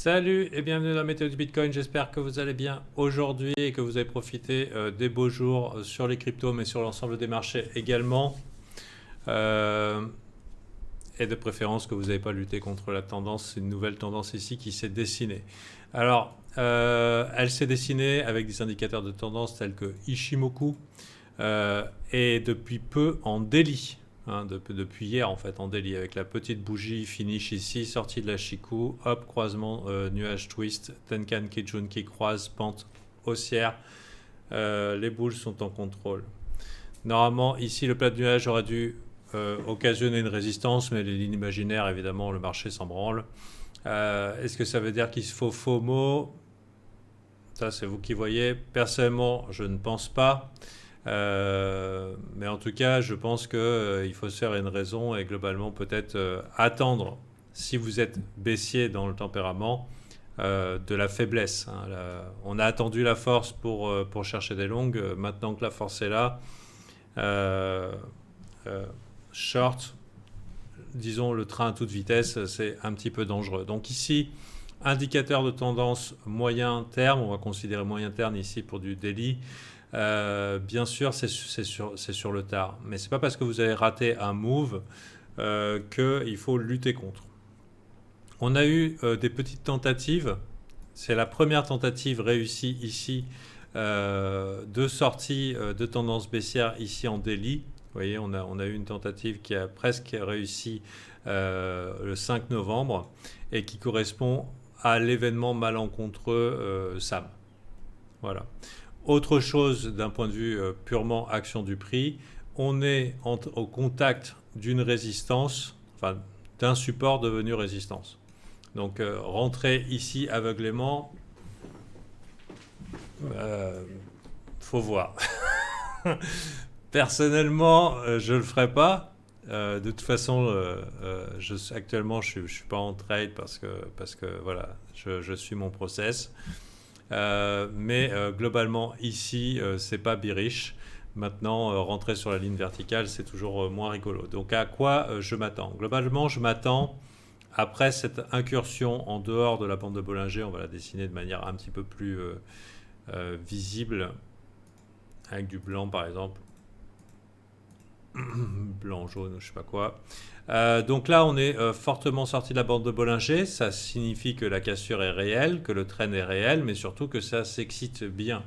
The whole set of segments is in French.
Salut et bienvenue dans la météo du Bitcoin. J'espère que vous allez bien aujourd'hui et que vous avez profité des beaux jours sur les cryptos, mais sur l'ensemble des marchés également. Euh, et de préférence que vous n'avez pas lutté contre la tendance. C'est une nouvelle tendance ici qui s'est dessinée. Alors, elle s'est dessinée avec des indicateurs de tendance tels que Ishimoku et depuis peu en daily. Depuis hier en fait en daily avec la petite bougie finish ici, sortie de la Chikou, hop, croisement, nuage twist, Tenkan Kijun qui croise, pente haussière, les boules sont en contrôle. Normalement ici le plat de nuage aurait dû occasionner une résistance, mais les lignes imaginaires évidemment le marché s'en branle. Est-ce que ça veut dire qu'il faut FOMO? Ça c'est vous qui voyez, personnellement je ne pense pas. Mais en tout cas, je pense qu'il faut se faire une raison et globalement peut-être attendre, si vous êtes baissier dans le tempérament, de la faiblesse. On a attendu la force pour chercher des longues. Maintenant que la force est là, short, disons le train à toute vitesse, c'est un petit peu dangereux. Donc ici, indicateur de tendance moyen terme, on va considérer moyen terme ici pour du daily. Bien sûr, c'est sur le tard. Mais ce n'est pas parce que vous avez raté un move qu'il faut lutter contre. On a eu des petites tentatives. C'est la première tentative réussie ici de sortie de tendance baissière ici en daily. Vous voyez, on a eu une tentative qui a presque réussi le 5 novembre et qui correspond à l'événement malencontreux SAM. Voilà. Autre chose d'un point de vue purement action du prix, on est au contact d'une résistance, enfin d'un support devenu résistance. Donc rentrer ici aveuglément, faut voir. Personnellement, je ne le ferai pas. De toute façon, actuellement, je ne suis pas en trade parce que voilà, je suis mon process. Mais globalement ici c'est pas bearish. Maintenant rentrer sur la ligne verticale c'est toujours moins rigolo. Donc à quoi je m'attends? Globalement je m'attends après cette incursion en dehors de la bande de Bollinger, on va la dessiner de manière un petit peu plus visible avec du blanc par exemple, blanc jaune ou je sais pas quoi. Donc là on est fortement sorti de la bande de Bollinger, ça signifie que la cassure est réelle, que le trend est réel, mais surtout que ça s'excite bien,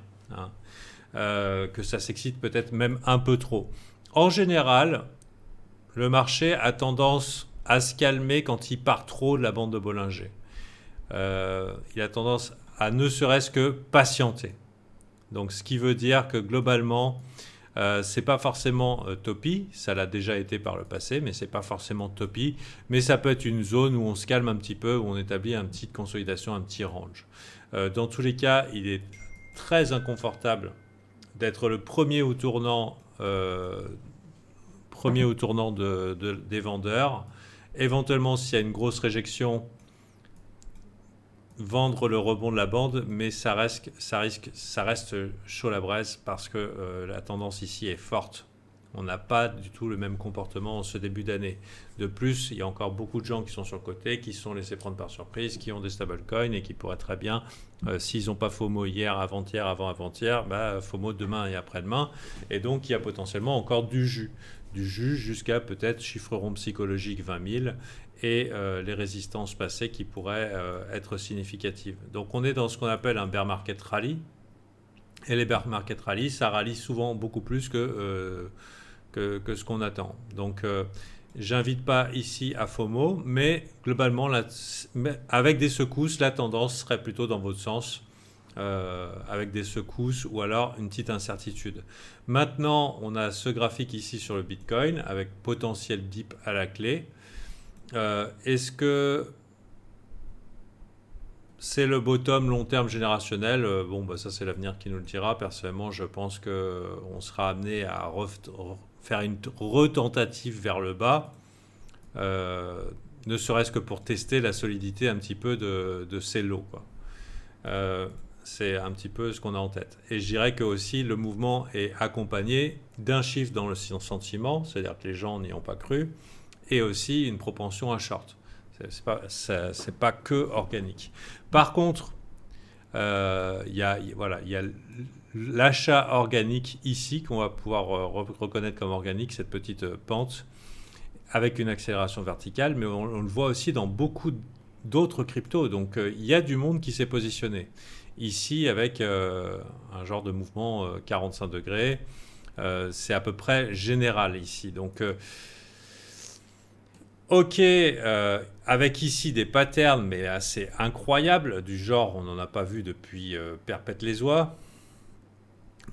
que ça s'excite peut-être même un peu trop. En général, le marché a tendance à se calmer quand il part trop de la bande de Bollinger. Il a tendance à ne serait-ce que patienter. Donc ce qui veut dire que globalement c'est pas forcément topi, ça l'a déjà été par le passé, mais c'est pas forcément topi, mais ça peut être une zone où on se calme un petit peu, où on établit une petite consolidation, un petit range. Dans tous les cas, il est très inconfortable d'être le premier au tournant des vendeurs. Éventuellement, s'il y a une grosse réjection, vendre le rebond de la bande, mais ça reste chaud la braise parce que la tendance ici est forte. On n'a pas du tout le même comportement en ce début d'année. De plus, il y a encore beaucoup de gens qui sont sur le côté, qui se sont laissés prendre par surprise, qui ont des stablecoins et qui pourraient très bien, s'ils n'ont pas FOMO hier, avant-hier, avant-avant-hier, FOMO demain et après-demain. Et donc, il y a potentiellement encore du jus. Du jus jusqu'à peut-être chiffre rond psychologique 20 000 et les résistances passées qui pourraient être significatives. Donc on est dans ce qu'on appelle un bear market rally. Et les bear market rally, ça rallie souvent beaucoup plus que ce qu'on attend. Donc j'invite pas ici à FOMO, mais globalement, avec des secousses, la tendance serait plutôt dans votre sens. Avec des secousses ou alors une petite incertitude. Maintenant, on a ce graphique ici sur le Bitcoin avec potentiel dip à la clé. Est-ce que c'est le bottom long terme générationnel? Ça c'est l'avenir qui nous le dira. Personnellement, je pense qu'on sera amené à faire une retentative vers le bas, ne serait-ce que pour tester la solidité un petit peu de ces lots, quoi. C'est un petit peu ce qu'on a en tête. Et je dirais que aussi le mouvement est accompagné d'un shift dans le sentiment, c'est-à-dire que les gens n'y ont pas cru, et aussi une propension à short. C'est pas que organique. Par contre, voilà, il y a l'achat organique ici qu'on va pouvoir reconnaître comme organique, cette petite pente avec une accélération verticale, mais on le voit aussi dans beaucoup d'autres cryptos. Donc il y a du monde qui s'est positionné. Ici, avec un genre de mouvement 45 degrés, c'est à peu près général ici. Donc, ok, avec ici des patterns, mais assez incroyables, du genre on n'en a pas vu depuis Perpète les oies.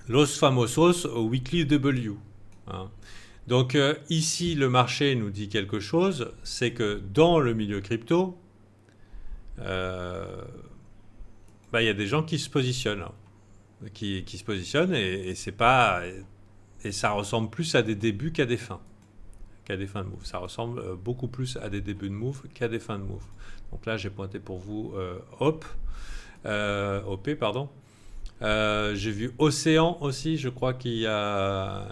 Los famosos au Weekly W. Hein. Donc ici, le marché nous dit quelque chose, c'est que dans le milieu crypto, il y a des gens qui se positionnent, qui se positionnent et c'est pas et ça ressemble plus à des débuts qu'à des fins de move. Ça ressemble beaucoup plus à des débuts de move qu'à des fins de move. Donc là, j'ai pointé pour vous OP, pardon. J'ai vu Océan aussi, je crois qu'il y a...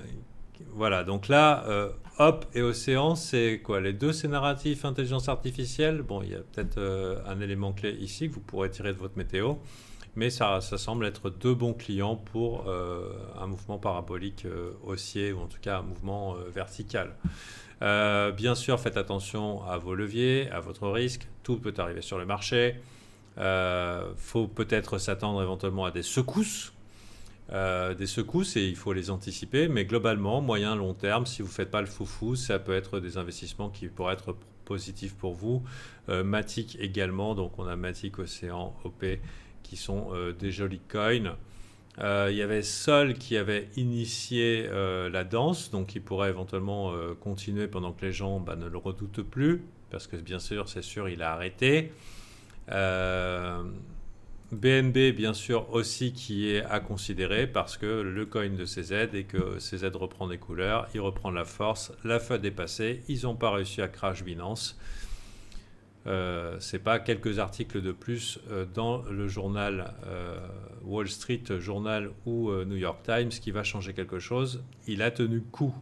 Voilà, donc là, Hop et Océan, c'est quoi? Les deux, c'est narratif, intelligence artificielle. Bon, il y a peut-être un élément clé ici que vous pourrez tirer de votre météo, mais ça semble être deux bons clients pour un mouvement parabolique haussier, ou en tout cas un mouvement vertical. Bien sûr, faites attention à vos leviers, à votre risque. Tout peut arriver sur le marché. Faut peut-être s'attendre éventuellement à des secousses. Et il faut les anticiper, mais globalement, moyen, long terme, si vous ne faites pas le foufou, ça peut être des investissements qui pourraient être positifs pour vous. Matic également, donc on a Matic, Océan, OP qui sont des jolis coins. Il y avait Sol qui avait initié la danse, donc il pourrait éventuellement continuer pendant que les gens ne le redoutent plus, parce que bien sûr, c'est sûr, il a arrêté. BNB, bien sûr, aussi qui est à considérer parce que le coin de CZ et que CZ reprend des couleurs, il reprend de la force, la FUD est passée, ils n'ont pas réussi à crash Binance. C'est pas quelques articles de plus dans le journal Wall Street Journal ou New York Times qui va changer quelque chose. Il a tenu le coup.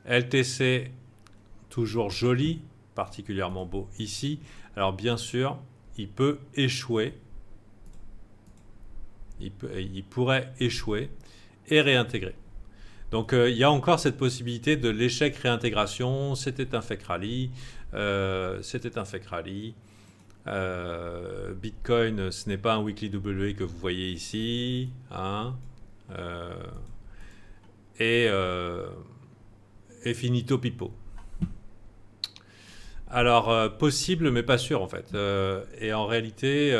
LTC, toujours joli, particulièrement beau ici. Alors bien sûr, il peut échouer. Il pourrait échouer et réintégrer. Donc il y a encore cette possibilité de l'échec réintégration. C'était un fake rally. Bitcoin, ce n'est pas un weekly W que vous voyez ici. Hein, et finito pipo. Alors, possible, mais pas sûr en fait. Et en réalité,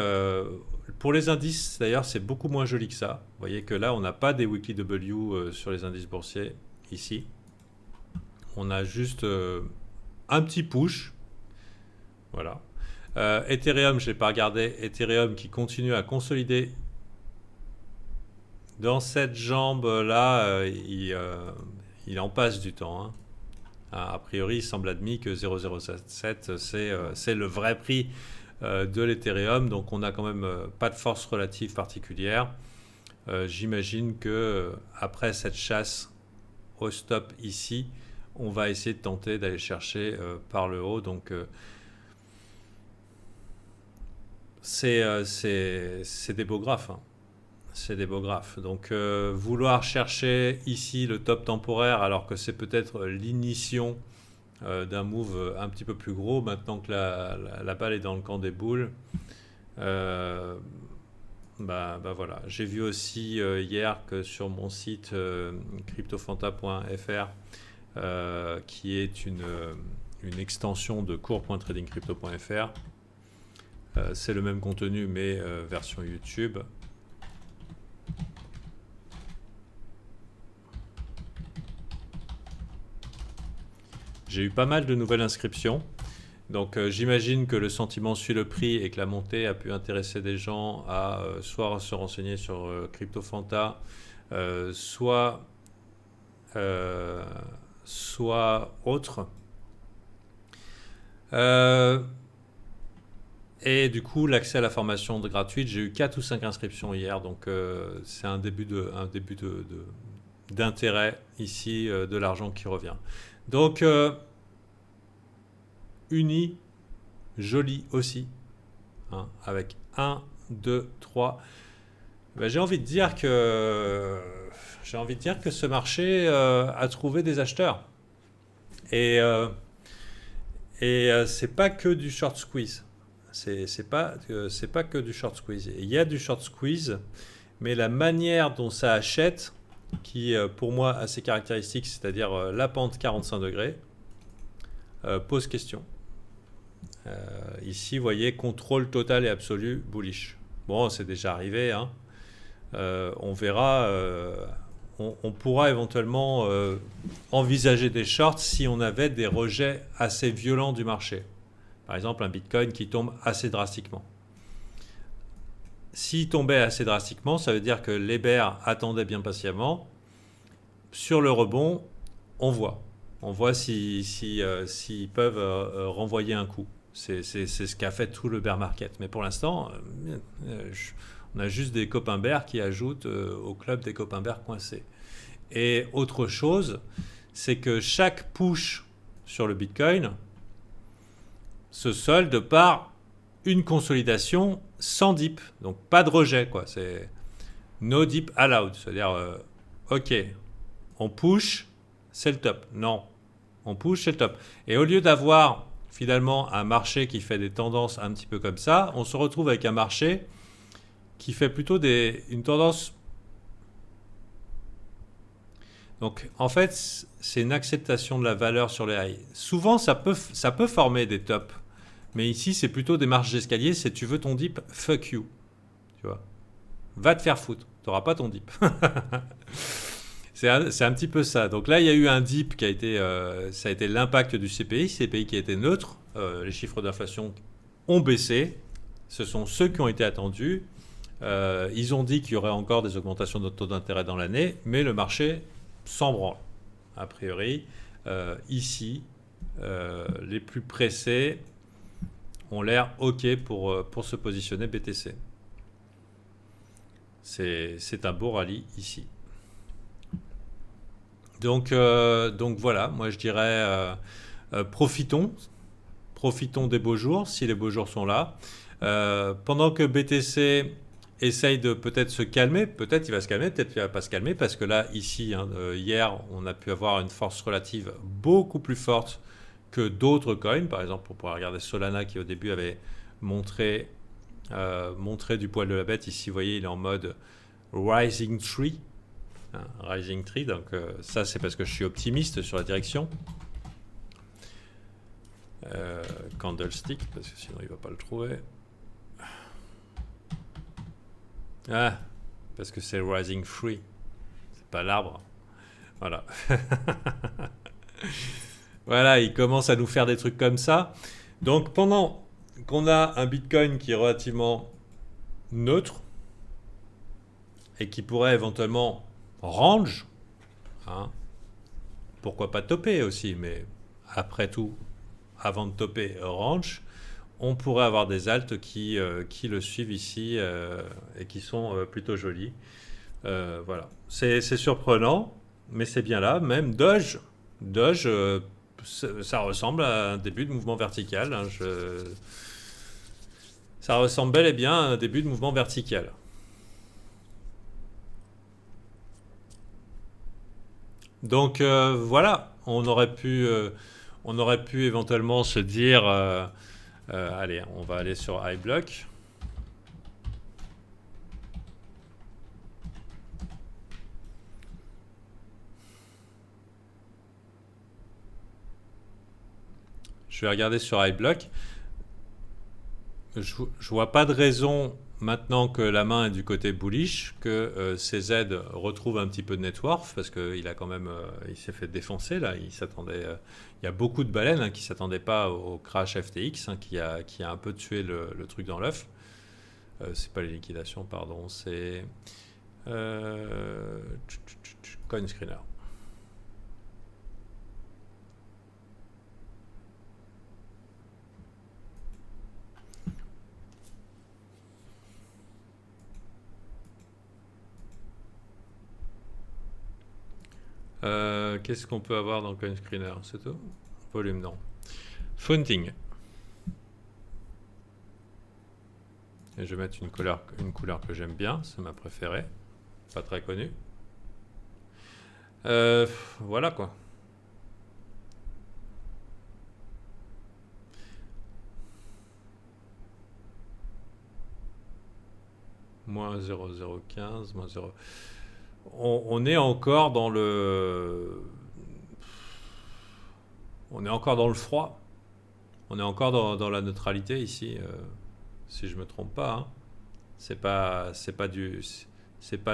pour les indices, d'ailleurs, c'est beaucoup moins joli que ça. Vous voyez que là, on n'a pas des weekly W sur les indices boursiers ici. On a juste un petit push. Voilà. Ethereum, je ne l'ai pas regardé. Ethereum qui continue à consolider. Dans cette jambe-là, il en passe du temps. Hein. A priori, il semble admis que 0,077, c'est le vrai prix de l'Ethereum. Donc, on n'a quand même pas de force relative particulière. J'imagine que après cette chasse au stop ici, on va essayer de tenter d'aller chercher par le haut. Donc, c'est des beaux graphes. Hein. C'est des beaux graphes. Donc, vouloir chercher ici le top temporaire alors que c'est peut-être l'initiation d'un move un petit peu plus gros maintenant que la balle est dans le camp des boules. Voilà. J'ai vu aussi hier que sur mon site cryptofanta.fr qui est une extension de cours.tradingcrypto.fr, c'est le même contenu mais version YouTube. J'ai eu pas mal de nouvelles inscriptions. Donc j'imagine que le sentiment suit le prix et que la montée a pu intéresser des gens à soit se renseigner sur CryptoFanta, soit autre. Et du coup, l'accès à la formation gratuite, j'ai eu 4 ou 5 inscriptions hier, donc c'est un début d'intérêt ici, de l'argent qui revient. Donc, unie, jolie aussi, hein, avec 1, 2, 3. Ben, j'ai envie de dire que ce marché a trouvé des acheteurs. Et, c'est pas que du short squeeze. C'est pas que du short squeeze. Il y a du short squeeze, mais la manière dont ça achète, qui pour moi a ses caractéristiques, c'est-à-dire la pente 45 degrés, pose question. Ici, vous voyez, contrôle total et absolu, bullish. Bon, c'est déjà arrivé, hein. On verra, on pourra éventuellement envisager des shorts si on avait des rejets assez violents du marché. Par exemple, un Bitcoin qui tombe assez drastiquement. S'il tombait assez drastiquement, ça veut dire que les bears attendaient bien patiemment. Sur le rebond, on voit. On voit s'ils peuvent renvoyer un coup. C'est ce qu'a fait tout le bear market. Mais pour l'instant, on a juste des copains bears qui ajoutent au club des copains bears coincés. Et autre chose, c'est que chaque push sur le Bitcoin se solde par une consolidation sans dip. Donc pas de rejet, quoi. C'est no dip allowed. C'est-à-dire, ok, on push, c'est le top. Non, on push, c'est le top. Et au lieu d'avoir finalement un marché qui fait des tendances un petit peu comme ça, on se retrouve avec un marché qui fait plutôt une tendance. Donc en fait, c'est une acceptation de la valeur sur les highs. Souvent, ça peut former des tops. Mais ici, c'est plutôt des marches d'escalier. Si tu veux ton dip, fuck you. Tu vois. Va te faire foutre. Tu n'auras pas ton dip. C'est un petit peu ça. Donc là, il y a eu un dip qui a été, ça a été l'impact du CPI. CPI qui a été neutre. Les chiffres d'inflation ont baissé. Ce sont ceux qui ont été attendus. Ils ont dit qu'il y aurait encore des augmentations de taux d'intérêt dans l'année, mais le marché s'en branle. A priori, ici, les plus pressés ont l'air OK pour se positionner BTC. C'est un beau rallye ici. Donc voilà, moi je dirais profitons des beaux jours, si les beaux jours sont là. Pendant que BTC essaye de peut-être se calmer, peut-être il va se calmer, peut-être il ne va pas se calmer, parce que là, ici, hein, hier, on a pu avoir une force relative beaucoup plus forte que d'autres coins. Par exemple, on pourrait regarder Solana qui au début avait montré du poil de la bête. Ici, vous voyez, il est en mode Rising Tree. Hein, Rising Tree, donc ça c'est parce que je suis optimiste sur la direction. Candlestick, parce que sinon il ne va pas le trouver. Ah, parce que c'est Rising Free. C'est pas l'arbre. Voilà. Voilà, il commence à nous faire des trucs comme ça. Donc pendant qu'on a un Bitcoin qui est relativement neutre et qui pourrait éventuellement range, hein, pourquoi pas topper aussi, mais après tout, avant de topper range, on pourrait avoir des altes qui le suivent ici et qui sont plutôt jolies. Voilà, c'est surprenant, mais c'est bien là. Même Doge, ça ressemble à un début de mouvement vertical. Hein, ça ressemble bel et bien à un début de mouvement vertical. Donc voilà, on aurait pu éventuellement se dire, allez, on va aller sur iBlock. Je vais regarder sur iBlock. Je vois pas de raison, maintenant que la main est du côté bullish, que CZ retrouve un petit peu de net worth, parce qu'il a quand même, il s'est fait défoncer là. Il y a beaucoup de baleines hein, qui s'attendaient pas au crash FTX, hein, qui a un peu tué le truc dans l'œuf. C'est pas les liquidations, pardon, c'est CoinScreener. Qu'est-ce qu'on peut avoir dans CoinScreener? C'est tout? Volume, non. Founting. Et je vais mettre une couleur que j'aime bien, c'est ma préférée, pas très connue. Voilà quoi. Moins 0,015, moins 0. On est encore dans le. On est encore dans le froid. On est encore dans la neutralité ici, si je me trompe pas. Hein. C'est pas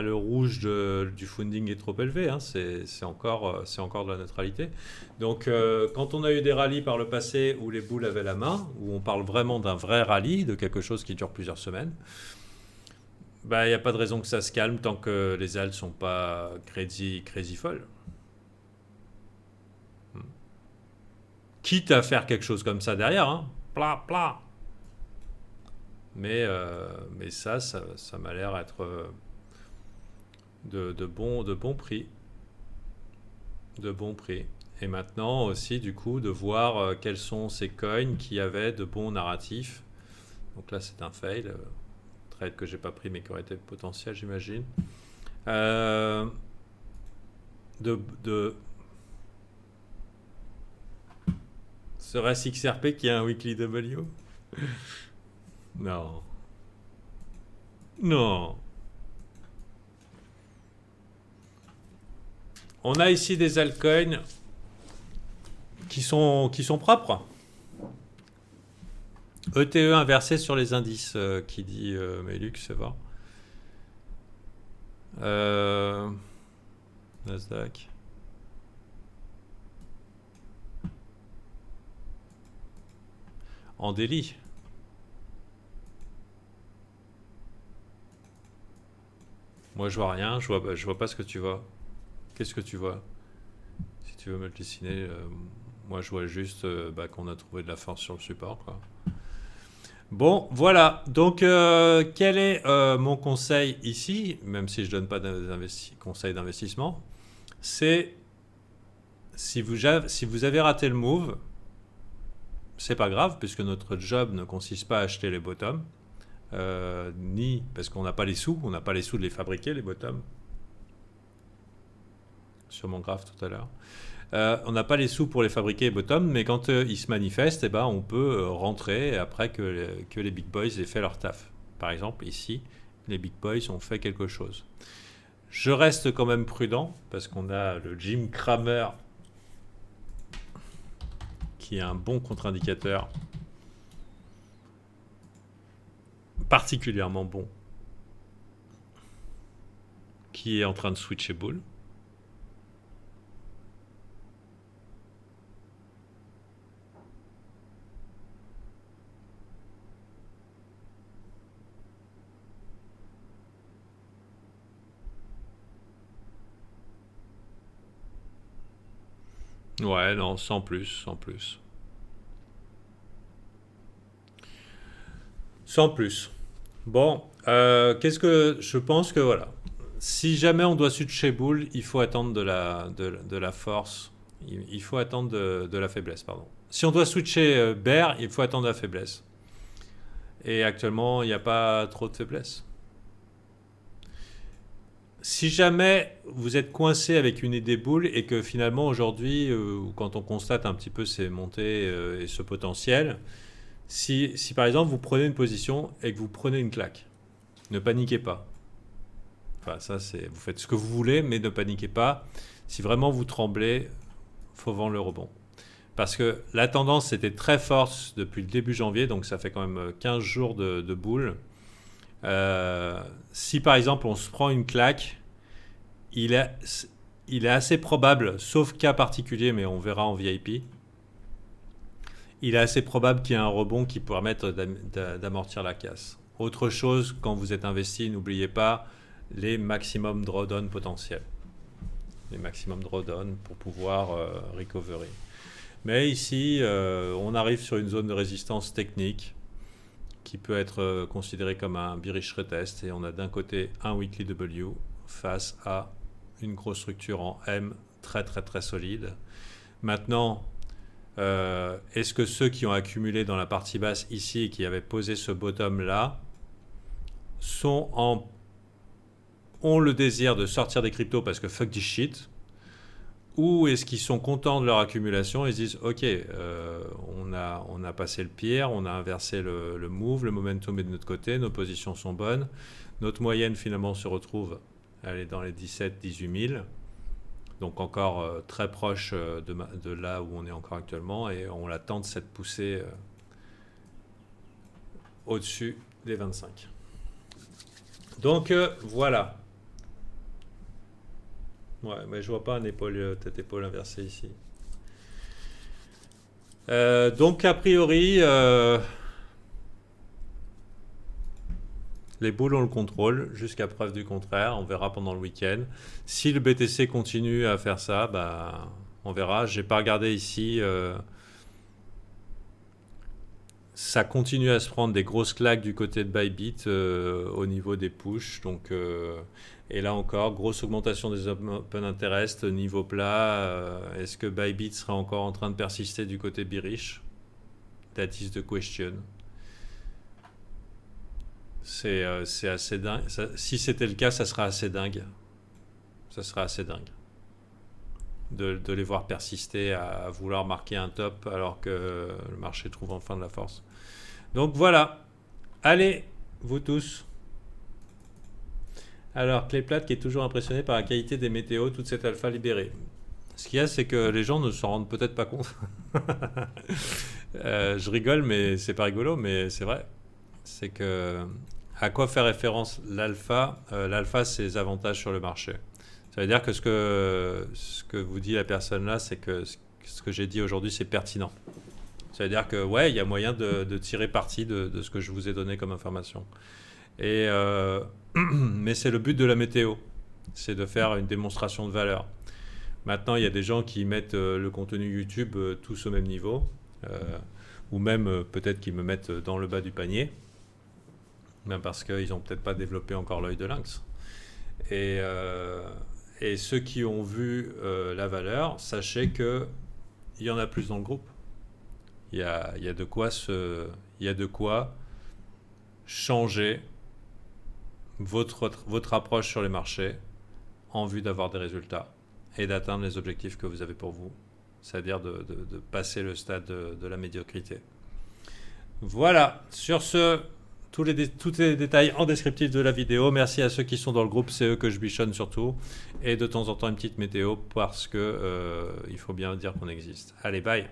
le rouge du funding est trop élevé. Hein. C'est encore de la neutralité. Donc, quand on a eu des rallyes par le passé où les boules avaient la main, où on parle vraiment d'un vrai rallye, de quelque chose qui dure plusieurs semaines, bah, il n'y a pas de raison que ça se calme tant que les ailes sont pas crazy folles. Quitte à faire quelque chose comme ça derrière, hein. Plat, plat. Mais ça m'a l'air être de bons prix. De bons prix. Et maintenant aussi, du coup, de voir quels sont ces coins qui avaient de bons narratifs. Donc là, c'est un fail. Trade que j'ai pas pris, mais qui aurait été potentiel, j'imagine. Serait-ce XRP qui a un weekly W? Non. Non. On a ici des altcoins qui sont propres. ETE inversé sur les indices, qui dit Melux, c'est vrai. Nasdaq. En délit. Moi, je vois rien. Je vois pas ce que tu vois. Qu'est-ce que tu vois? Si tu veux me le dessiner, moi, je vois juste qu'on a trouvé de la force sur le support, quoi. Bon, voilà. Donc, quel est mon conseil ici, même si je donne pas conseil d'investissement, c'est si vous avez raté le move, c'est pas grave, puisque notre job ne consiste pas à acheter les bottoms, ni parce qu'on n'a pas les sous, de les fabriquer, les bottoms. Sur mon graphe tout à l'heure. On n'a pas les sous pour les fabriquer, les bottoms, mais quand ils se manifestent, on peut rentrer après que les big boys aient fait leur taf. Par exemple, ici, les big boys ont fait quelque chose. Je reste quand même prudent, parce qu'on a le Jim Cramer, qui est un bon contre-indicateur, particulièrement bon, qui est en train de switcher bull. Ouais, non, sans plus, sans plus. Sans plus. Bon, qu'est-ce que je pense que voilà. Si jamais on doit switcher bull, il faut attendre de la force. Il faut attendre de la faiblesse, pardon. Si on doit switcher bear, il faut attendre de la faiblesse. Et actuellement, il n'y a pas trop de faiblesse. Si jamais vous êtes coincé avec une idée bull et que finalement aujourd'hui, quand on constate un petit peu ces montées et ce potentiel, si par exemple vous prenez une position et que vous prenez une claque, ne paniquez pas. Enfin, ça, vous faites ce que vous voulez, mais ne paniquez pas. Si vraiment vous tremblez, faut vendre le rebond. Parce que la tendance était très forte depuis le début janvier, donc ça fait quand même 15 jours de boule. Si par exemple on se prend une claque, il est assez probable, sauf cas particulier, mais on verra en VIP, il est assez probable qu'il y ait un rebond qui permette d'amortir la casse. Autre chose, quand vous êtes investi, n'oubliez pas les maximum drawdown potentiels. Les maximum drawdown pour pouvoir recovery. Mais ici, on arrive sur une zone de résistance technique qui peut être considérée comme un bearish retest. Et on a d'un côté un weekly W face à une grosse structure en M très très très solide. Maintenant, est-ce que ceux qui ont accumulé dans la partie basse ici et qui avaient posé ce bottom là, ont le désir de sortir des cryptos parce que fuck this shit, ou est-ce qu'ils sont contents de leur accumulation et ils se disent ok, on a passé le pire, on a inversé le move, le momentum est de notre côté, nos positions sont bonnes, notre moyenne finalement se retrouve, elle est dans les 17-18 000, donc encore très proche de là où on est encore actuellement, et on l'attend de cette poussée au-dessus des 25. Donc voilà. Ouais, mais je vois pas tête épaule inversée ici. Donc a priori, les boules ont le contrôle jusqu'à preuve du contraire. On verra pendant le week-end. Si le BTC continue à faire ça, bah, on verra. J'ai pas regardé ici. Ça continue à se prendre des grosses claques du côté de Bybit au niveau des pushs. Donc, et là encore, grosse augmentation des open interest, niveau plat. Est-ce que Bybit sera encore en train de persister du côté bearish? That is the question. C'est assez dingue. Si c'était le cas, ça sera assez dingue. Ça sera assez dingue. De les voir persister à vouloir marquer un top alors que le marché trouve enfin de la force. Donc voilà. Allez, vous tous. Alors, Clayplat qui est toujours impressionné par la qualité des météos, toute cette alpha libérée. Ce qu'il y a, c'est que les gens ne s'en rendent peut-être pas compte. Je rigole, mais c'est pas rigolo, mais c'est vrai. C'est que à quoi fait référence l'alpha? L'alpha, c'est les avantages sur le marché. Ça veut dire que ce que vous dit la personne là, c'est que ce que j'ai dit aujourd'hui, c'est pertinent. Ça veut dire que ouais, il y a moyen de tirer parti de ce que je vous ai donné comme information. Et mais c'est le but de la météo, c'est de faire une démonstration de valeur. Maintenant, il y a des gens qui mettent le contenu YouTube tous au même niveau, ou même peut-être qu'ils me mettent dans le bas du panier, même parce qu'ils n'ont peut-être pas développé encore l'œil de lynx. Et ceux qui ont vu la valeur, sachez qu'il y en a plus dans le groupe. Il y a de quoi changer votre approche sur les marchés en vue d'avoir des résultats et d'atteindre les objectifs que vous avez pour vous, c'est-à-dire de passer le stade de la médiocrité. Voilà, sur ce, tous les détails en descriptif de la vidéo. Merci à ceux qui sont dans le groupe, c'est eux que je bichonne surtout. Et de temps en temps une petite météo parce que il faut bien dire qu'on existe. Allez, bye!